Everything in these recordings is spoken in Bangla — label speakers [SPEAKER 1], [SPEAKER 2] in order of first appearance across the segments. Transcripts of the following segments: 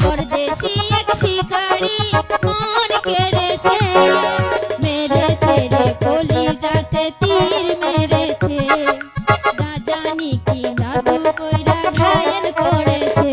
[SPEAKER 1] পরদেশি এক শিকারি মন কেড়েছে, মেরেছে রে কলিজাতে তীর মেরেছে, না জানি কি জাদু কইরা ঘায়েল করেছে।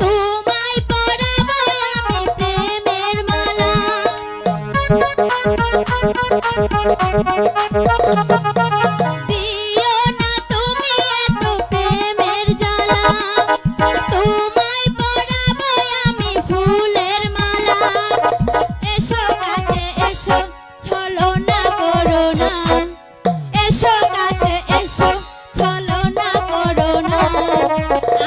[SPEAKER 1] তোমায় পরাবো আমি প্রেমের মালা, দিও না তুমি এত প্রেমের জ্বালা, তোমায় পরাবো আমি ফুলের মালা। এসো কাছে এসো ছলনা করো না, এসো কাছে এসো ছলনা করো না,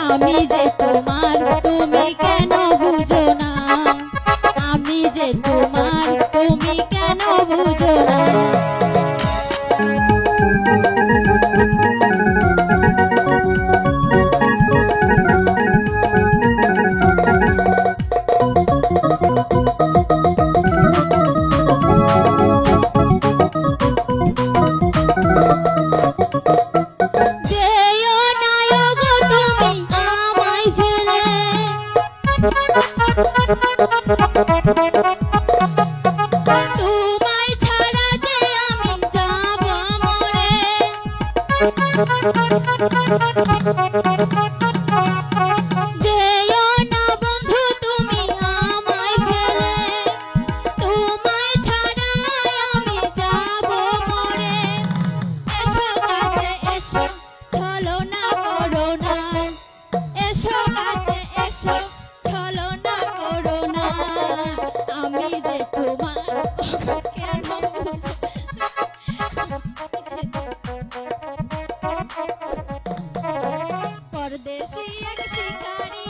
[SPEAKER 1] আমি যে তোমার তুমি কেন বুঝো না, আমি যে তোমার তুমি কেন বুঝো না। তোমায় ছাড়া যে আমি যাব মরে, যেও না বন্ধু তুমি আমায় ফেলে, তোমায় ছাড়া আমি যাব মরে। এসো কাছে এসো ছলনা করো না, এসো কাছে এসো ছলনা করো না, আমি যে তোমার কেন বুঝো পরদেশি এক শিকারি